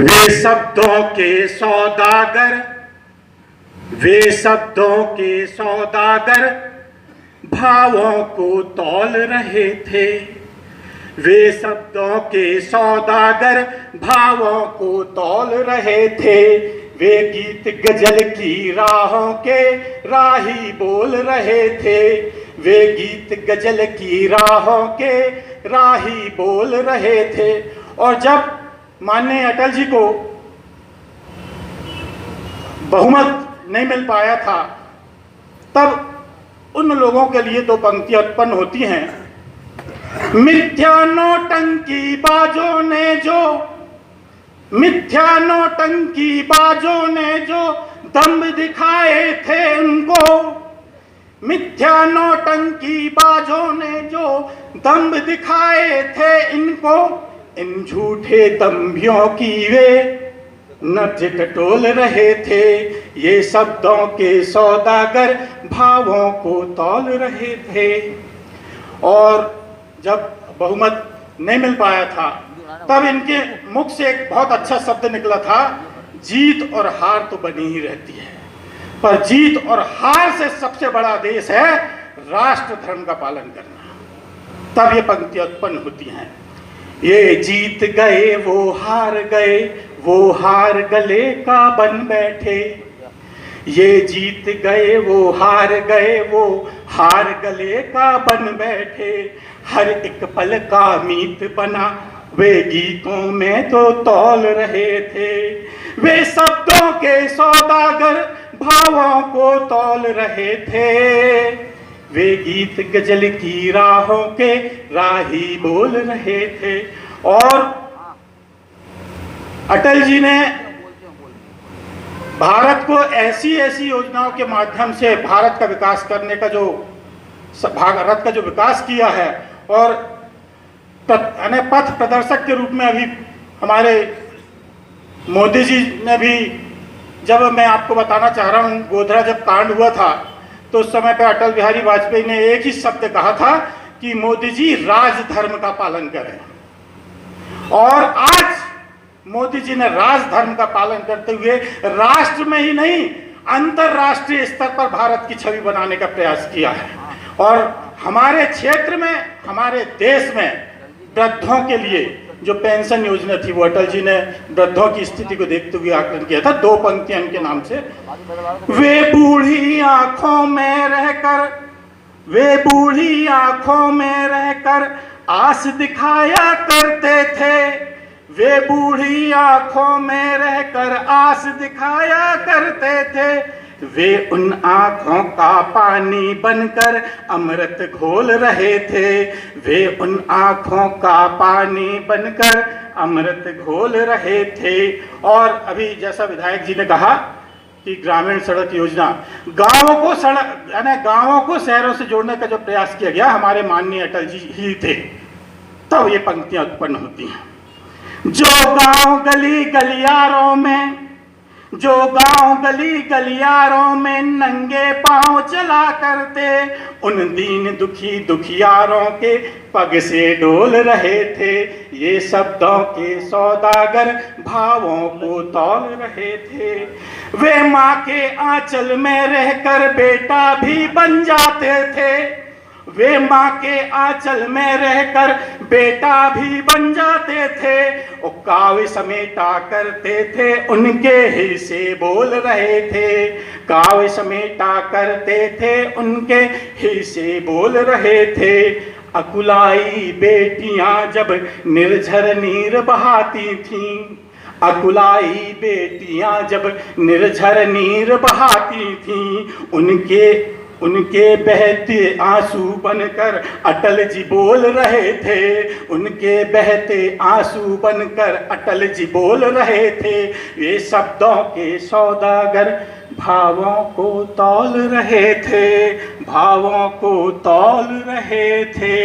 वे शब्दों के सौदागर, वे शब्दों के सौदागर भावों को तौल रहे थे। वे शब्दों के सौदागर भावों को तौल रहे थे। वे गीत गजल की राहों के राही बोल रहे थे। वे गीत गजल की राहों के राही बोल रहे थे। और जब माननीय अटल जी को बहुमत नहीं मिल पाया था, तब उन लोगों के लिए दो पंक्तियां उत्पन्न होती हैं। मिथ्या नौटंकी बाजों ने जो, मिथ्या नौटंकी बाजों ने जो दम दिखाए थे उनको, मिथ्या नौटंकी बाजों ने जो दम दिखाए थे इनको, इन झूठे दम्भियों की वे नब्ज टटोल रहे थे। ये शब्दों के सौदागर भावों को तौल रहे थे। और जब बहुमत नहीं मिल पाया था, तब इनके मुख से एक बहुत अच्छा शब्द निकला था, जीत और हार तो बनी ही रहती है, पर जीत और हार से सबसे बड़ा आदेश है राष्ट्र धर्म का पालन करना। तब ये पंक्तियां उत्पन्न होती हैं। ये जीत गए वो हार गए, वो हार गले का बन बैठे। ये जीत गए वो हार गए, वो हार गले का बन बैठे। हर एक पल का मीत बना वे गीतों में तो तौल रहे थे। वे शब्दों के सौदागर भावों को तौल रहे थे। वे गीत गजल की राहों के राही बोल रहे थे। और अटल जी ने भारत को ऐसी ऐसी योजनाओं के माध्यम से भारत का विकास करने का जो भारत का जो विकास किया है, और पथ प्रदर्शक के रूप में अभी हमारे मोदी जी ने भी, जब मैं आपको बताना चाह रहा हूँ, गोधरा जब कांड हुआ था तो उस समय पर अटल बिहारी वाजपेयी ने एक ही शब्द कहा था कि मोदी जी राजधर्म का पालन करें। और आज मोदी जी ने राजधर्म का पालन करते हुए राष्ट्र में ही नहीं, अंतरराष्ट्रीय स्तर पर भारत की छवि बनाने का प्रयास किया है। और हमारे क्षेत्र में, हमारे देश में वृद्धों के लिए जो पेंशन योजना थी, वो अटल जी ने वृद्धों की स्थिति को देखते हुए आकलन किया था। दो पंक्तियां उनके नाम से। वे बूढ़ी आंखों में रहकर, वे बूढ़ी आंखों में रहकर आस दिखाया करते थे। वे बूढ़ी आंखों में रहकर आस दिखाया करते थे। वे उन आंखों का पानी बनकर अमृत घोल रहे थे। वे उन आंखों का पानी बनकर अमृत घोल रहे थे। और अभी जैसा विधायक जी ने कहा कि ग्रामीण सड़क योजना, गांवों को सड़क यानी गांवों को शहरों से जोड़ने का जो प्रयास किया गया, हमारे माननीय अटल जी ही थे। तब ये पंक्तियां उत्पन्न होती हैं। जो गांव गली गलियारों में, जो गांव गली गलियारों में नंगे पांव चला करते, उन दीन दुखी दुखियारों के पग से डोल रहे थे। ये शब्दों के सौदागर भावों को तौल रहे थे। वे माँ के आंचल में रहकर बेटा भी बन जाते थे। वे माँ के आंचल में रहकर बेटा भी बन जाते थे। वो काव्य समेटा करते थे, उनके हिस्से बोल रहे थे। काव्य समेटा करते थे, उनके हिस्से बोल रहे थे। अकुलाई बेटियां जब निर्झर नीर बहाती थीं, अकुलाई बेटियां जब निर्झर नीर बहाती थीं, उनके बहते आंसू बनकर अटल जी बोल रहे थे। उनके बहते आंसू बनकर अटल जी बोल रहे थे। ये शब्दों के सौदागर भावों को तौल रहे थे, भावों को तौल रहे थे।